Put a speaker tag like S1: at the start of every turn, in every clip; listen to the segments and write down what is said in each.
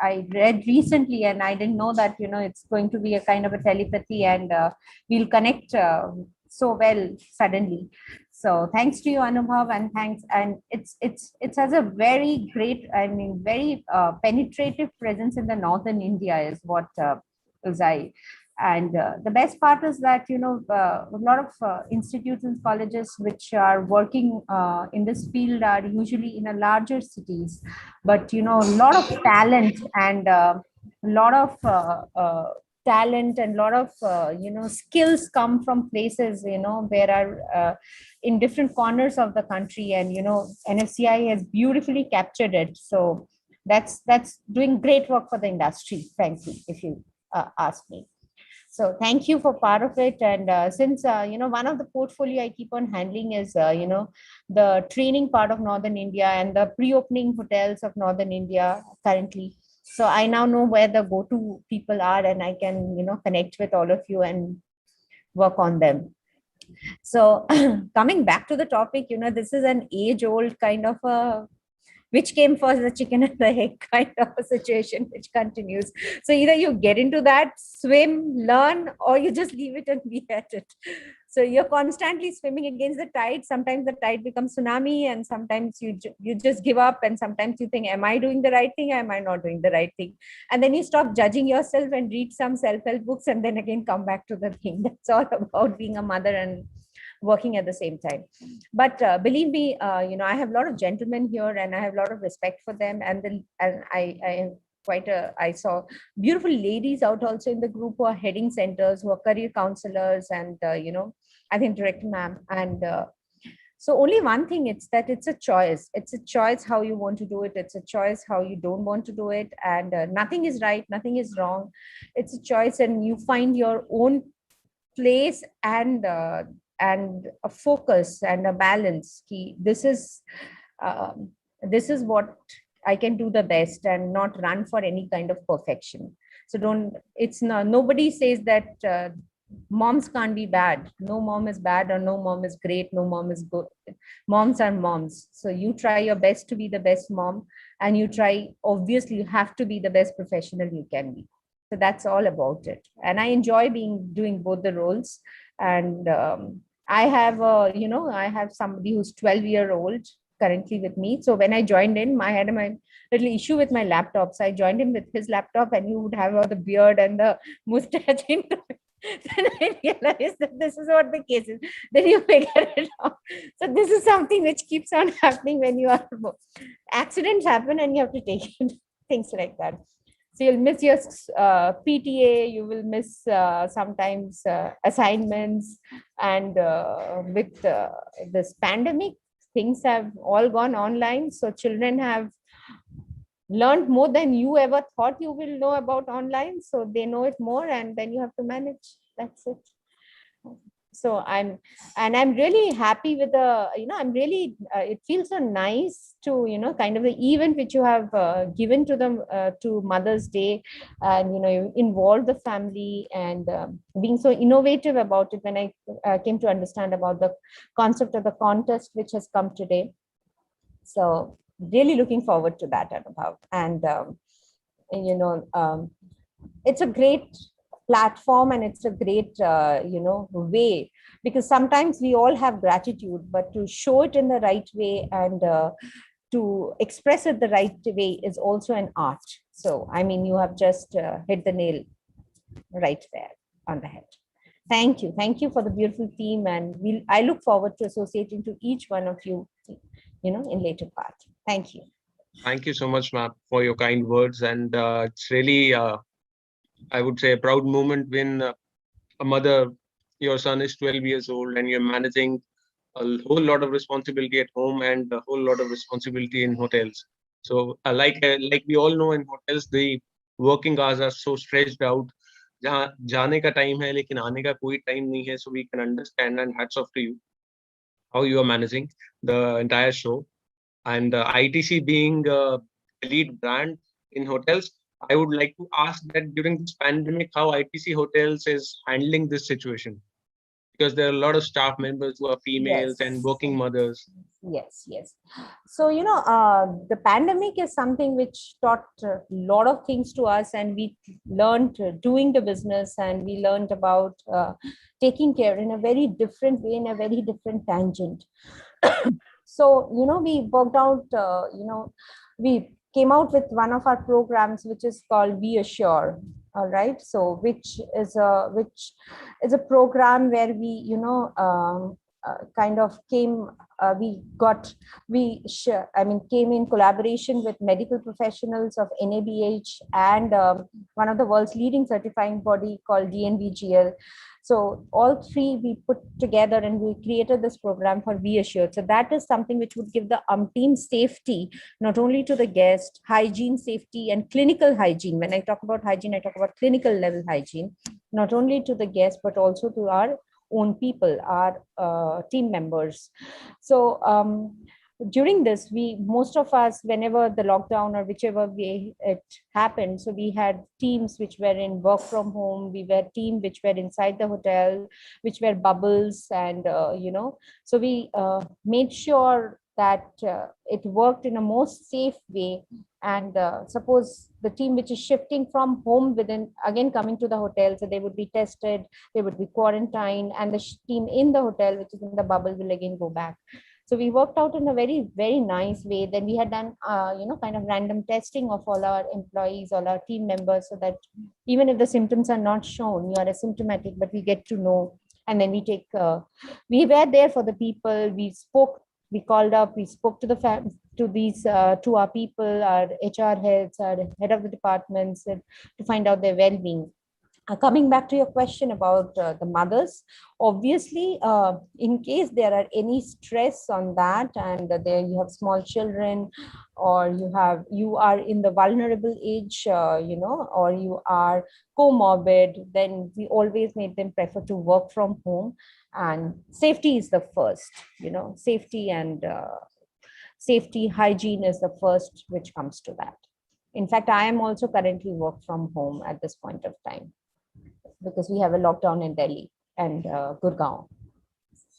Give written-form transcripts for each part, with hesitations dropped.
S1: I read recently, and I didn't know that, it's going to be a kind of a telepathy, and we'll connect so well suddenly. So thanks to you, Anubhav, and thanks. And it's has a very great, I mean, very penetrative presence in the northern India is what is I. And the best part is that, a lot of institutes and colleges which are working in this field are usually in a larger cities, but a lot of talent and a lot of talent and a lot of skills come from places where are in different corners of the country, and NFCI has beautifully captured it. So that's doing great work for the industry, frankly, if you ask me. So thank you for part of it. And since one of the portfolio I keep on handling is the training part of northern India and the pre-opening hotels of northern India currently. So I now know where the go-to people are, and I can connect with all of you and work on them. So coming back to the topic, this is an age-old kind of a which came first, the chicken and the egg kind of a situation which continues. So either you get into that, swim, learn, or you just leave it and be at it. So you're constantly swimming against the tide. Sometimes the tide becomes tsunami, and sometimes you just give up, and sometimes you think, am I doing the right thing? Am I not doing the right thing? And then you stop judging yourself and read some self-help books, and then again come back to the thing. That's all about being a mother and working at the same time. But believe me, I have a lot of gentlemen here, and I have a lot of respect for them. And I quite I saw beautiful ladies out also in the group who are heading centers, who are career counselors, and I think director ma'am. And so only one thing, it's that it's a choice. It's a choice how you want to do it. It's a choice how you don't want to do it. And nothing is right, nothing is wrong. It's a choice, and you find your own place and a focus and a balance. This is what I can do the best, and not run for any kind of perfection. So don't, it's not, nobody says that moms can't be bad. No mom is bad, or no mom is great, no mom is good. Moms are moms. So you try your best to be the best mom, and you try, obviously you have to be the best professional you can be. So that's all about it. And I enjoy doing both the roles. And I have I have somebody who's 12-year-old currently with me. So when I joined in, I had my little issue with my laptop. So I joined him with his laptop, and he would have all the beard and the mustache into it. Then I realized that this is what the case is. Then you figure it out. So this is something which keeps on happening when you are accidents happen, and you have to take it, things like that. So you'll miss your PTA, you will miss sometimes assignments, and with this pandemic, things have all gone online. So children have learned more than you ever thought you will know about online. So they know it more, and then you have to manage. That's it. So I'm really happy with I'm really, it feels so nice to, kind of the event which you have given to them, to Mother's Day, and, you involve the family, and being so innovative about it when I came to understand about the concept of the contest which has come today. So really looking forward to that, Anubhav. And, it's a great platform, and it's a great way, because sometimes we all have gratitude, but to show it in the right way, and to express it the right way is also an art. So I mean, you have just hit the nail right there on the head. Thank you for the beautiful theme, and I look forward to associating to each one of you in later part. Thank you.
S2: Thank you so much, ma'am, for your kind words. And it's really I would say a proud moment when a mother, your son is 12 years old, and you're managing a whole lot of responsibility at home and a whole lot of responsibility in hotels. So like we all know, in hotels the working hours are so stretched out. जहाँ जाने का time है लेकिन आने का कोई time नहीं है. So we can understand, and hats off to you how you are managing the entire show. And ITC being a lead brand in hotels, I would like to ask that during this pandemic, how ITC Hotels is handling this situation. because there are a lot of staff members who are females and
S1: Yes.
S2: working mothers.
S1: Yes, yes. So, the pandemic is something which taught a lot of things to us, and we learned doing the business, and we learned about taking care in a very different way, in a very different tangent. So, we worked out, we came out with one of our programs, which is called Be Assure. All right. So, which is a program where we, kind of came we got we sh- I mean came in collaboration with medical professionals of NABH and one of the world's leading certifying body called DNVGL. So all three we put together and we created this program for Be Assured. So that is something which would give the umpteen safety, not only to the guest, hygiene, safety, and clinical hygiene. When I talk about hygiene, I talk about clinical level hygiene, not only to the guest, but also to our own people, our team members. So during this, most of us, whenever the lockdown or whichever way it happened, so we had teams which were in work from home, we were team which were inside the hotel, which were bubbles, and so we made sure that it worked in a most safe way. And suppose the team which is shifting from home within again coming to the hotel, so they would be tested, they would be quarantined, and the team in the hotel which is in the bubble will again go back. So we worked out in a very, very nice way. Then we had done kind of random testing of all our employees, all our team members, so that even if the symptoms are not shown, you are asymptomatic, but we get to know. And then we were there for the people. We called up, we spoke to to our people, our HR heads, our head of the departments, and to find out their well-being. Coming back to your question about the mothers, obviously, in case there are any stress on that, and there you have small children, or you are in the vulnerable age, or you are comorbid, then we always made them prefer to work from home. And safety is the first, safety and safety hygiene is the first which comes to that. In fact, I am also currently work from home at this point of time, because we have a lockdown in Delhi and Gurgaon.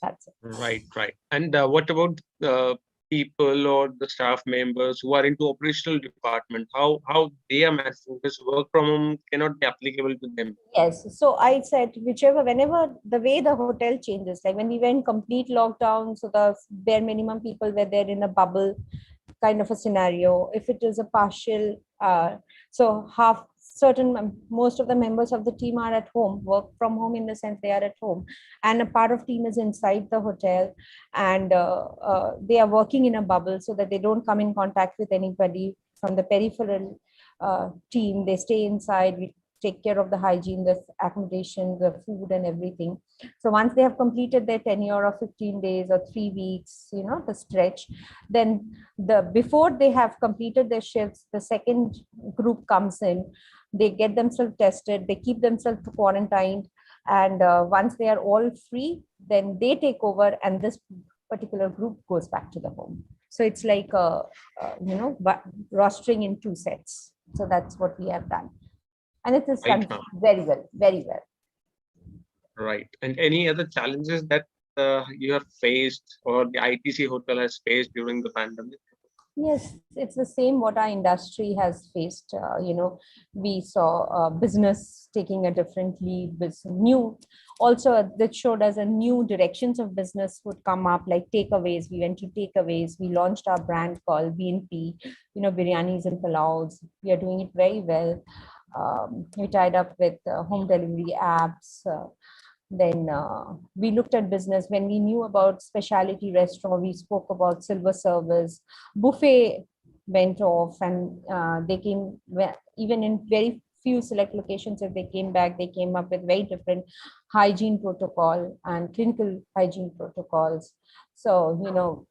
S1: That's it.
S2: Right, right. And what about the people or the staff members who are into operational department? How they are managing this work from home cannot be applicable to them.
S1: Yes. So I said, whenever the way the hotel changes, like when we went complete lockdown, so the bare minimum people were there in a bubble kind of a scenario. If it is a partial, so most of the members of the team are at home, work from home in the sense they are at home, and a part of team is inside the hotel, and they are working in a bubble so that they don't come in contact with anybody from the peripheral team. They stay inside. We take care of the hygiene, the accommodation, the food, and everything. So once they have completed their tenure of 15 days or 3 weeks, the stretch, then before they have completed their shifts, the second group comes in. They get themselves tested, they keep themselves quarantined, and once they are all free, then they take over, and this particular group goes back to the home. So it's like rostering in two sets. So that's what we have done, and it is
S2: Right,
S1: done very well, very well.
S2: right. And any other challenges that you have faced or the ITC hotel has faced during the pandemic?
S1: Yes, it's the same what our industry has faced. We saw business taking a different lead, with new, also that showed us a new directions of business would come up, like takeaways. We went to takeaways. We launched our brand called BNP, biryanis and palaus. We are doing it very well. We tied up with home delivery apps. Then we looked at business. When we knew about specialty restaurant, we spoke about silver service. Buffet went off, and they came, even in very few select locations, if they came back, they came up with very different hygiene protocol and clinical hygiene protocols. So,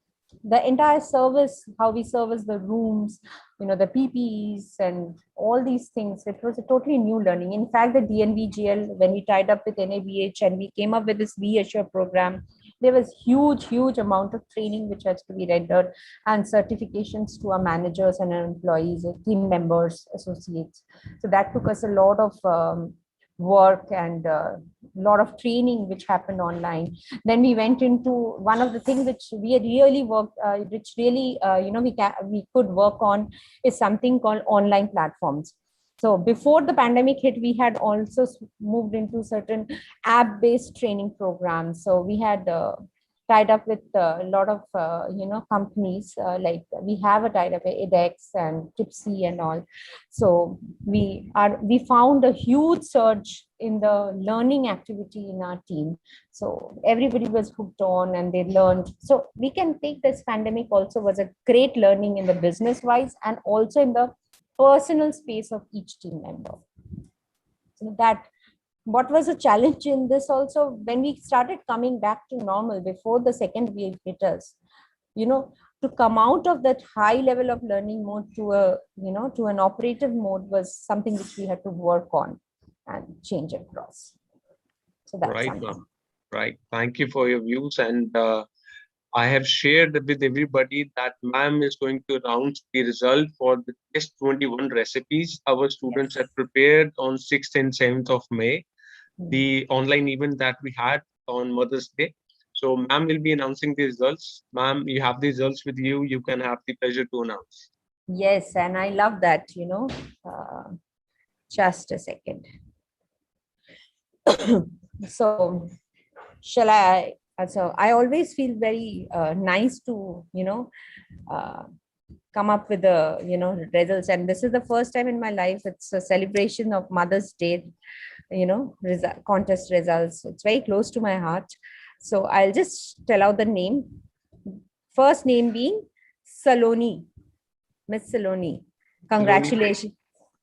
S1: the entire service, how we service the rooms, the PPEs and all these things, it was a totally new learning. In fact, the DNVGL, when we tied up with NABH and we came up with this Be Assure program, there was huge amount of training which has to be rendered, and certifications to our managers and our employees, team members, associates. So that took us a lot of work and a lot of training which happened online. Then we went into one of the things which we really worked, which really we could work on, is something called online platforms. So before the pandemic hit, we had also moved into certain app-based training programs. So we had tied up with a lot of companies, like we have a tied up with edX and Tipsy and all. So we found a huge surge in the learning activity in our team. So everybody was hooked on and they learned. So we can take this pandemic also was a great learning in the business wise and also in the personal space of each team member. So that what was a challenge in this also, when we started coming back to normal before the second wave hit us, to come out of that high level of learning mode to to an operative mode was something which we had to work on and change across. So that's
S2: Right,
S1: something.
S2: ma'am. Right. Thank you for your views. And I have shared with everybody that ma'am is going to announce the result for the test 21 recipes our students
S1: Yes.
S2: have prepared on 6th and 7th of May,
S1: Mm.
S2: the online event that we had on Mother's Day. So ma'am will be announcing the results. Ma'am, you have the results with you. You can have the pleasure to announce.
S1: Yes, and I love that, just a second. So shall I? So I always feel very nice to, uh, come up with the, results. And this is the first time in my life it's a celebration of Mother's Day, contest results. It's very close to my heart. So I'll just tell out the name. First name being Saloni, Miss Saloni.
S2: Saloni,
S1: Congratulations.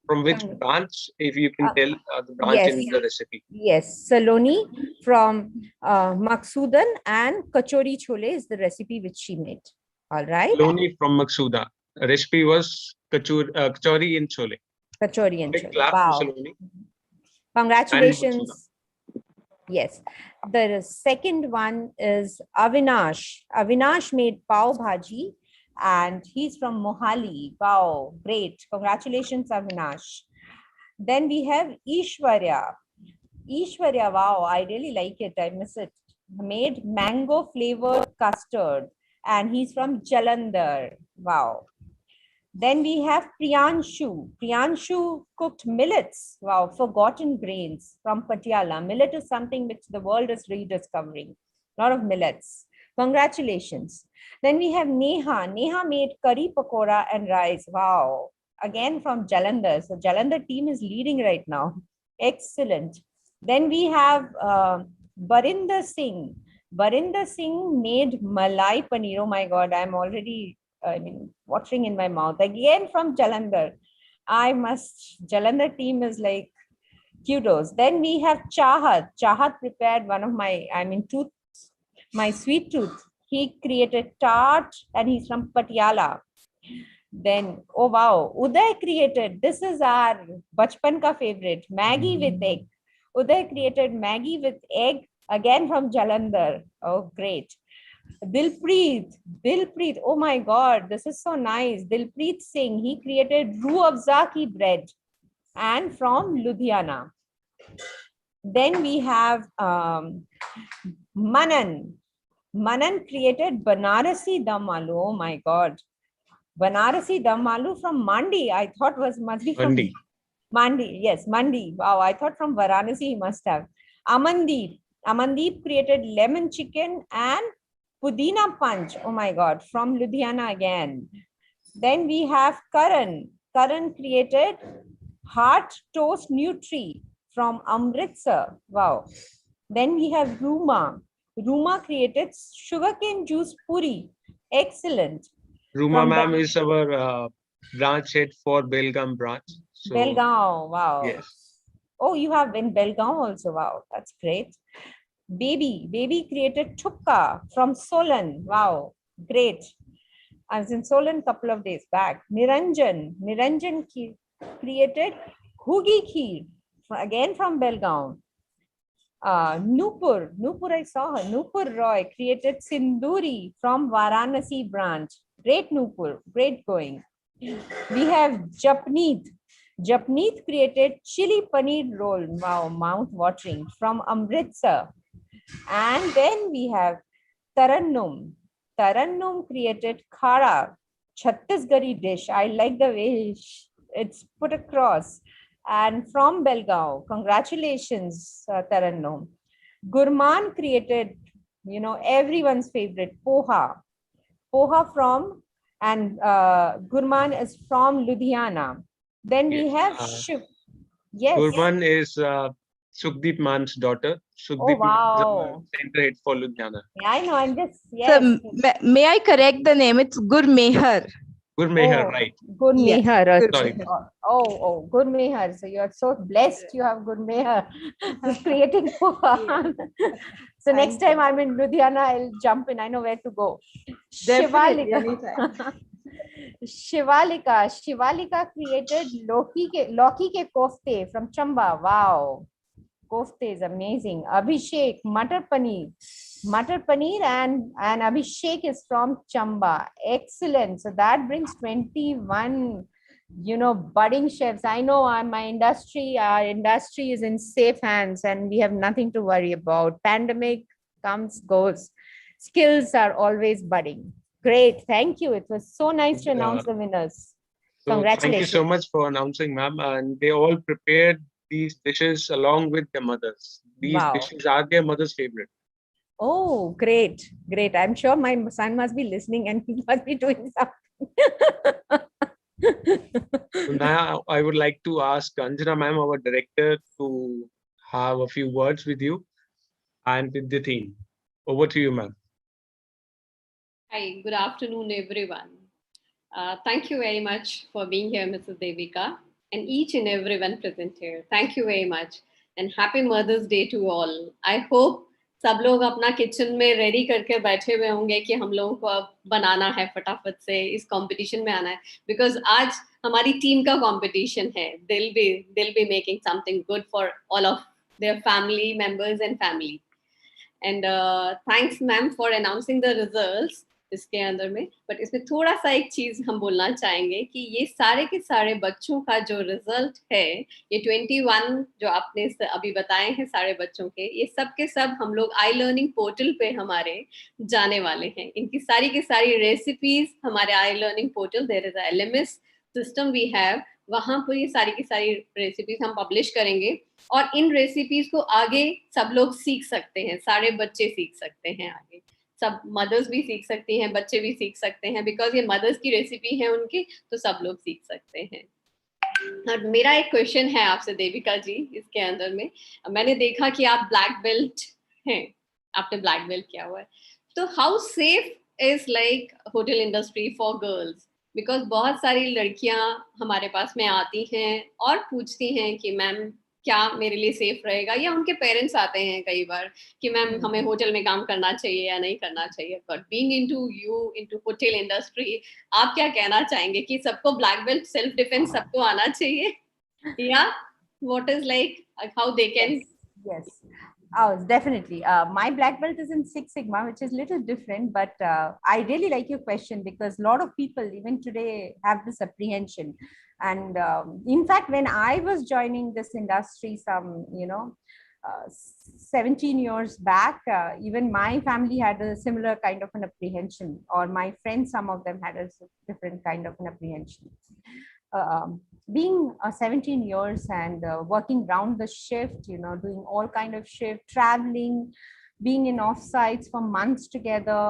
S2: from which
S1: Cong-
S2: branch, if you can
S1: uh,
S2: tell the branch
S1: yes,
S2: in the recipe.
S1: yes. Saloni from Maksudan, and Kachori Chole is the recipe which she made. All right.
S2: Saloni from Maksuda. Recipe was kachori in chole.
S1: Kachori and
S2: Big
S1: Chole.
S2: clap to
S1: Wow.
S2: Saloni and Maksuda.
S1: Congratulations. Yes. The second one is Avinash. Avinash made pav bhaji and he's from Mohali. Wow, great. Congratulations, Avinash. Then we have Ishwarya. Ishwarya, wow, I really like it. I miss it. Made mango flavored custard and he's from Jalandhar. Wow. Then we have Priyanshu. Priyanshu cooked millets. Wow, forgotten grains from Patiala. Millet is something which the world is rediscovering. A lot of millets. Congratulations. Then we have Neha. Neha made curry pakora and rice. Wow. Again from Jalandhar. So Jalandhar team is leading right now. Excellent. Then we have Barinder Singh. Barinder Singh made malai paneer. Oh my God, I'm already watering in my mouth. Again from Jalandhar. Jalandhar team is like kudos. Then we have Chahat. Chahat prepared one of my, my sweet tooth. He created tart and he's from Patiala. Then, oh wow, Uday created, this is our bachpan ka favorite, Maggie with egg. Uday created Maggie with egg, again from Jalandhar. Oh, great. Dilpreet, oh my God, this is so nice. Dilpreet Singh, he created Roo Afza ki bread and from Ludhiana. Then we have Manan. Manan created Banarasi Dum Aloo. Oh my God. Banarasi Dum Aloo from Mandi. I thought must be from
S2: Mandi.
S1: Mandi. Yes, Mandi. Wow, I thought from Varanasi he must have. Amandeep. Amandeep created lemon chicken and Pudina Punch. Oh my God, from Ludhiana again. Then we have Karan. Karan created Heart Toast Nutri from Amritsar. Wow. Then we have Ruma. Ruma created sugarcane juice puri. Excellent.
S2: Ruma
S1: From
S2: ma'am is our branch head for Belgaum branch. So
S1: Belgaum. Wow.
S2: yes.
S1: Oh, you have in Belgaum also. Wow, that's great. Baby created Chupka from Solan. Wow, great. I was in Solan a couple of days back. Niranjan created Hugi Kheer, again from Belgaum. Nupur, I saw her. Nupur Roy created Sinduri from Varanasi branch. Great Nupur, great going. We have Japneet. Japneet created chili paneer roll. Wow, mouth watering from Amritsar. And then we have Tarannum. Tarannum created khara, Chhattisgarhi dish. I like the way it's put across. And from Belgaum, congratulations, Tarannum. Gurman created, everyone's favorite poha. Poha from, and Gurman is from Ludhiana. Then we
S2: Yes.
S1: have Shiv. Yes.
S2: Gurman is Sukhdeep Man's daughter.
S1: Oh,
S2: Sukhdeep Man is a
S1: wow.
S2: center head for Ludhiana.
S1: Yeah, I know. I'm just,
S3: So
S1: yes.
S3: may I correct the name? It's Gurmehar.
S2: Gurmehar,
S1: Oh,
S2: right.
S1: good
S3: Yes,
S1: Mehar.
S2: Sorry.
S3: Gurmehar.
S1: Oh, good Mehar. So you're so blessed. You have good Mehar. Just creating poha. So next
S3: Thank
S1: time
S3: you.
S1: I'm in Ludhiana, I'll jump in. I know where to go.
S3: Definitely,
S1: Shivalika.
S3: anytime.
S1: Shivalika created Loki ke kofte from Chamba. Wow. Kofte is amazing. Abhishek, Matar paneer and Abhishek is from Chamba. Excellent. So that brings 21, budding chefs. I know our industry is in safe hands and we have nothing to worry about. Pandemic comes, goes. Skills are always budding. Great. Thank you. It was so nice to announce the winners.
S2: So thank you so
S1: Congratulations.
S2: much for announcing, ma'am. And they all prepared these dishes along with their mothers. These
S1: Wow.
S2: dishes are their mother's favorite.
S1: Oh, great, great. I'm sure my son must be listening and he must be doing something.
S2: So now I would like to ask Anjana ma'am, our director, to have a few words with you and with the team. Over to you, ma'am.
S4: Hi, good afternoon, everyone. Thank you very much for being here, Mrs. Devika, and each and everyone present here. Thank you very much, and happy Mother's Day to all. I hope सब लोग अपना kitchen में ready करके बैठे हुए होंगे कि हम लोगों को अब बनाना है फटाफट से इस कंपटीशन में आना है बिकॉज आज हमारी टीम का कंपटीशन है दिल be making something good for all of their family members and family and thanks ma'am for announcing the results इसके अंदर में बट इसमें थोड़ा सा एक चीज हम बोलना चाहेंगे कि ये सारे के सारे बच्चों का जो रिजल्ट है ये 21 जो आपने अभी बताए हैं सारे बच्चों के ये सब के सब हम लोग आई लर्निंग पोर्टल पे हमारे जाने वाले हैं इनकी सारी की सारी रेसिपीज हमारे I learning portal there is LMS system we have वहां पर ये सारी की सारी रेसिपीज हम पब्लिश करेंगे और इन रेसिपीज को आगे सब लोग सीख सकते हैं सारे बच्चे सीख सकते हैं आगे सब मदर्स भी सीख सकती हैं बच्चे भी सीख सकते हैं बिकॉज ये मदर्स की रेसिपी है उनकी तो सब लोग सीख सकते हैं और मेरा एक क्वेश्चन है आपसे देविका जी इसके अंदर में मैंने देखा कि आप ब्लैक बेल्ट हैं आपने ब्लैक बेल्ट किया हुआ है तो how safe is like hotel industry for girls because बहुत सारी लड़कियां हमारे पास में आती हैं और पूछती हैं कि मैम क्या मेरे लिए सेफ रहेगा या उनके पेरेंट्स आते हैं कई बार कि मैम हमें होटल में काम करना चाहिए या नहीं करना चाहिए but being into hotel industry आप क्या कहना चाहेंगे कि सबको ब्लैक बेल्ट सेल्फ डिफेंस सबको आना चाहिए या what is like how they can
S1: Yes. Oh, definitely. My black belt is in Six Sigma, which is a little different, but I really like your question because a lot of people even today have this apprehension. And in fact, when I was joining this industry some, 17 years back, even my family had a similar kind of an apprehension, or my friends, some of them had a different kind of an apprehension. Being 17 years and working round the shift, doing all kind of shift, traveling, being in offsites for months together,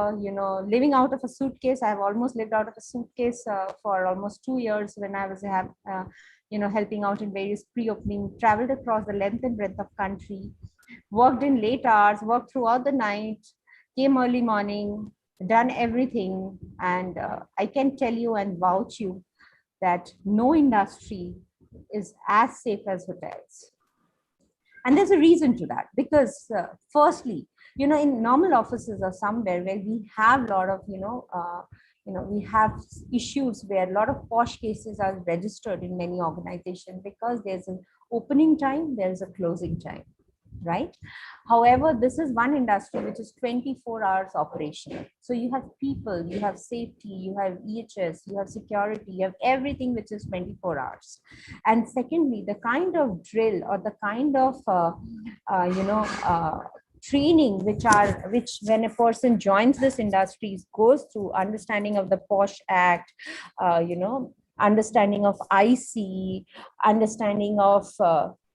S1: living out of a suitcase. I've almost lived out of a suitcase for almost 2 years when I was helping out in various pre-opening, traveled across the length and breadth of country, worked in late hours, worked throughout the night, came early morning, done everything. And I can tell you and vouch you that no industry is as safe as hotels. And there's a reason to that, because firstly, in normal offices or somewhere where we have a lot of, we have issues where a lot of posh cases are registered in many organizations because there's an opening time, there's a closing time. right? However, this is one industry which is 24 hours operation. So you have people, you have safety, you have EHS, you have security, you have everything which is 24 hours. And secondly, the kind of drill or the kind of training which when a person joins this industry goes through, understanding of the POSH Act, understanding of IC, understanding of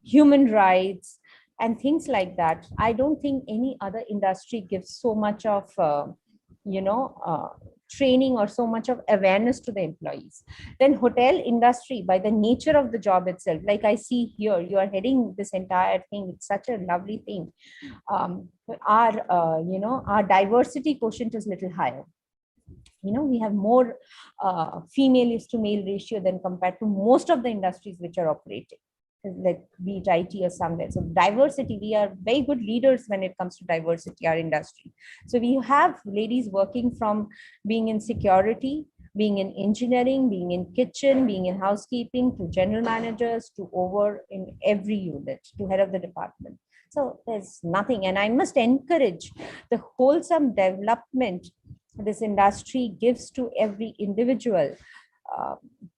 S1: human rights and things like that. I don't think any other industry gives so much of training or so much of awareness to the employees. Then hotel industry, by the nature of the job itself, like I see here, you are heading this entire thing. It's such a lovely thing. Our diversity quotient is little higher. We have more female is to male ratio than compared to most of the industries which are operating, like be it IT or somewhere. So diversity, we are very good leaders when it comes to diversity, our industry. So we have ladies working from being in security, being in engineering, being in kitchen, being in housekeeping, to general managers, to over in every unit, to head of the department. So there's nothing, and I must encourage the wholesome development this industry gives to every individual.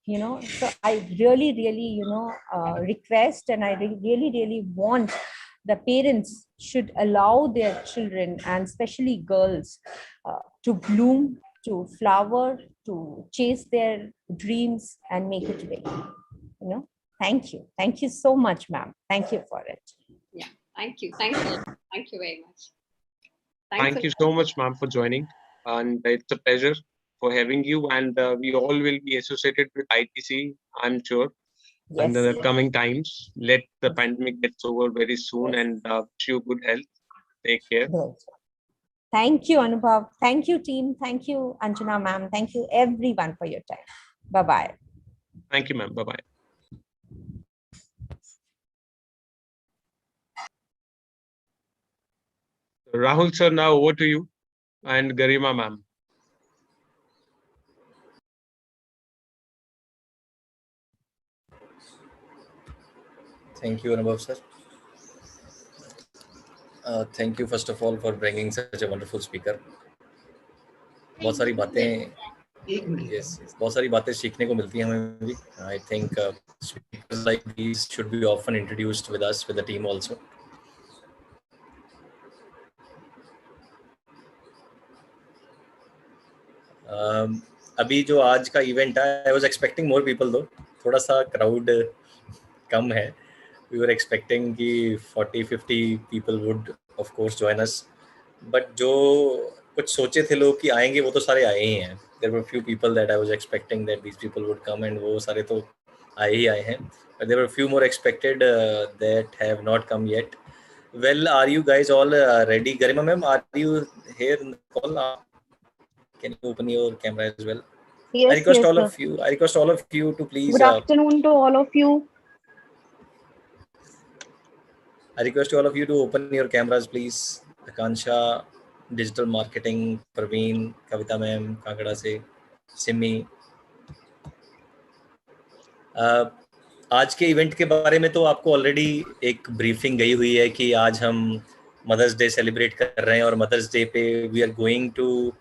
S1: So I really request, and I really want the parents should allow their children, and especially girls, to bloom, to flower, to chase their dreams and make it big. Thank you so much, ma'am. Thank you for it.
S4: Yeah, thank you very much.
S2: Thank you so much, ma'am, for joining. And it's a pleasure for having you. And we all will be associated with ITC, I'm sure, in the coming times. Let the pandemic get over very soon, and wish you good health. Take care.
S1: Thank you, Anubhav. Thank you, team. Thank you, Anjana ma'am. Thank you, everyone, for your time. Bye-bye.
S2: Thank you, ma'am. Bye-bye. Rahul sir, now over to you, and Garima ma'am.
S5: Thank you, Anubhav sir. Thank you first of all for bringing such a wonderful speaker. बहुत सारी बातें बहुत सारी बातें सीखने को मिलती हैं हमें भी. I think speakers like these should be often introduced with us, with the team also. अभी जो आज का इवेंट है, I was expecting more people though. थोड़ा सा crowd कम है. We were expecting कि 40-50 people would of course join us. But जो कुछ सोचे थे लोग कि आएंगे वो तो सारे आए ही हैं. There were few people that I was expecting that these people would come, and वो सारे तो आए ही आए हैं. But there were few more expected that have not come yet. Well, are you guys all ready? Garima ma'am, are you here in the call? Can you open your camera as well?
S3: Yes,
S5: I request
S3: yes,
S5: all
S3: sir.
S5: of you. I request all of you to please.
S3: Good afternoon to all of you.
S5: I request all of you to open your cameras, please. Akansha, digital marketing, Praveen, Kavita ma'am, Kankada se, Simmi. आज के event के बारे में तो आपको already एक briefing गई हुई है कि आज हम मदर्स डे सेलिब्रेट कर रहे हैं, और मदर्स डे पे we are going to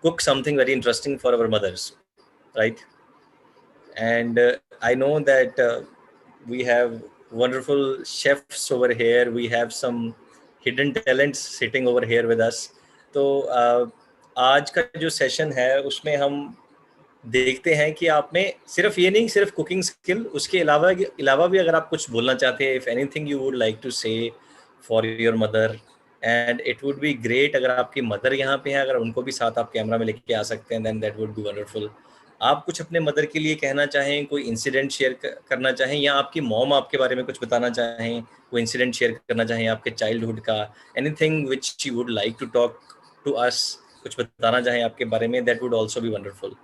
S5: cook something very interesting for our mothers, right? And I know that we have wonderful chefs over here. We have some hidden talents sitting over here with us. तो आज का जो session है उसमें हम देखते हैं कि आप में सिर्फ ये नहीं, सिर्फ कुकिंग स्किल, उसके अलावा भी अगर आप कुछ बोलना चाहते हैं, if anything you would like to say for your mother, and it would be great अगर आपकी मदर यहाँ पे हैं, अगर उनको भी साथ आप कैमरा में लेके आ सकते हैं, then that would be wonderful. आप कुछ अपने मदर के लिए कहना चाहें, कोई इंसिडेंट शेयर करना चाहें, या आपकी मॉम आपके बारे में कुछ बताना चाहें, कोई इंसिडेंट शेयर करना चाहें आपके चाइल्डहुड का, anything which you would like to talk to us, कुछ बताना चाहें आपके बारे में, that would also be wonderful.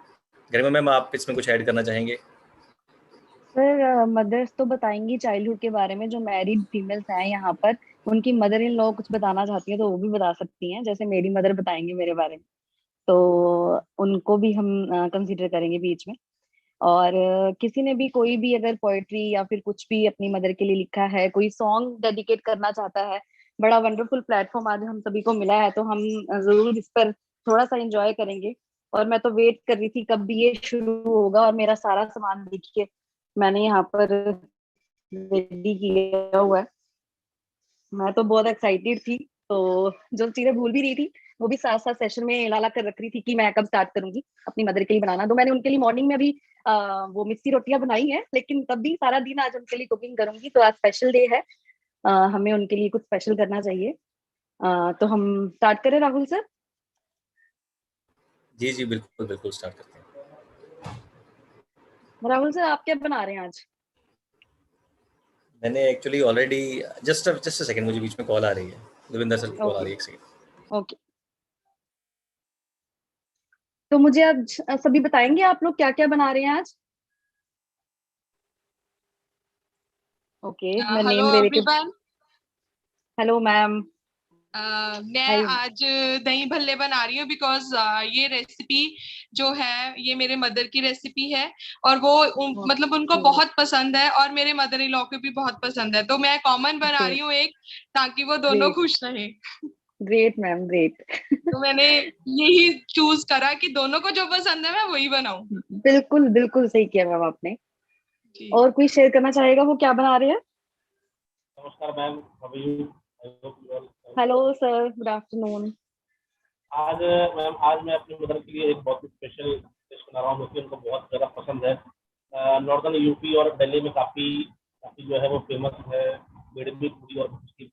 S5: Garima ma'am, आप इसमें कुछ ऐड करना चाहेंगे?
S3: सर, मदर्स तो बताएंगी चाइल्डहुड के बारे में. जो मैरिड फीमेल्स हैं यहाँ पर, उनकी मदर इन लॉ कुछ बताना चाहती है तो वो भी बता सकती हैं. जैसे मेरी मदर बताएंगे मेरे बारे में, तो उनको भी हम कंसीडर करेंगे बीच में. और किसी ने भी कोई भी अगर पोएट्री या फिर कुछ भी अपनी मदर के लिए लिखा है, कोई सॉन्ग डेडिकेट करना चाहता है, बड़ा वंडरफुल प्लेटफॉर्म आज हम सभी को मिला है, तो हम जरूर इस पर थोड़ा सा एंजॉय करेंगे। और मैं तो वेट कर रही थी कब भी ये शुरू होगा, और मेरा सारा सामान देखिए मैंने यहाँ पर रेडी किया हुआ है। मैं तो बहुत एक्साइटेड थी, तो जो चीजें भूल भी रही थी वो भी साथ साथ सेशन में ला ला कर रख रही थी कि मैं कब स्टार्ट करूंगी अपनी मदर के लिए बनाना। तो मैंने उनके लिए मॉर्निंग में अभी वो मिस्सी रोटियां बनाई है, लेकिन तब भी सारा दिन आज उनके लिए कुकिंग करूंगी। तो आज स्पेशल डे है, हमें उनके लिए कुछ स्पेशल करना चाहिए। तो हम स्टार्ट करें राहुल सर?
S5: जी जी बिल्कुल बिल्कुल, स्टार्ट करते हैं।
S3: राहुल सर आप क्या बना रहे हैं आज?
S5: मैंने actually already just a second, मुझे बीच में कॉल आ रही है, देविंदर सर की कॉल आ रही है, एक सेकंड।
S3: ओके, तो मुझे आज सभी बताएंगे आप लोग क्या क्या बना रहे हैं आज? ओके, मैं
S6: हेलो
S3: नेम ले लेती हूँ।
S6: एवरीवन।
S3: Hello ma'am.
S6: मैं
S3: हाय।
S6: आज दही भल्ले बना रही हूँ बिकॉज ये रेसिपी जो है ये मेरे मदर की रेसिपी है, और वो मतलब उनको बहुत पसंद है, और मेरे मदर इन लॉ को भी बहुत पसंद है। तो मैं कॉमन बना रही हूँ एक, ताकि वो दोनों खुश रहे।
S3: Great ma'am, great.
S6: तो मैंने यही चूज करा कि दोनों को जो पसंद है मैं वही बनाऊं।
S3: बिल्कुल बिल्कुल सही किया मैम आपने।
S6: जी।
S3: और कोई शेयर करना चाहेगा वो क्या बना रहे हैं?
S7: नमस्कार ma'am,
S3: hello sir, good afternoon.
S7: आज मैम, आज मैं अपनी मदर के लिए एक बहुत ही स्पेशल डिश बना रहा हूँ, जो कि उनको बहुत ज़्यादा पसंद है। नॉर्दर्न यूपी और दिल्ली में काफ़ी काफ़ी जो है वो फेमस है बेडमी पूरी और उसकी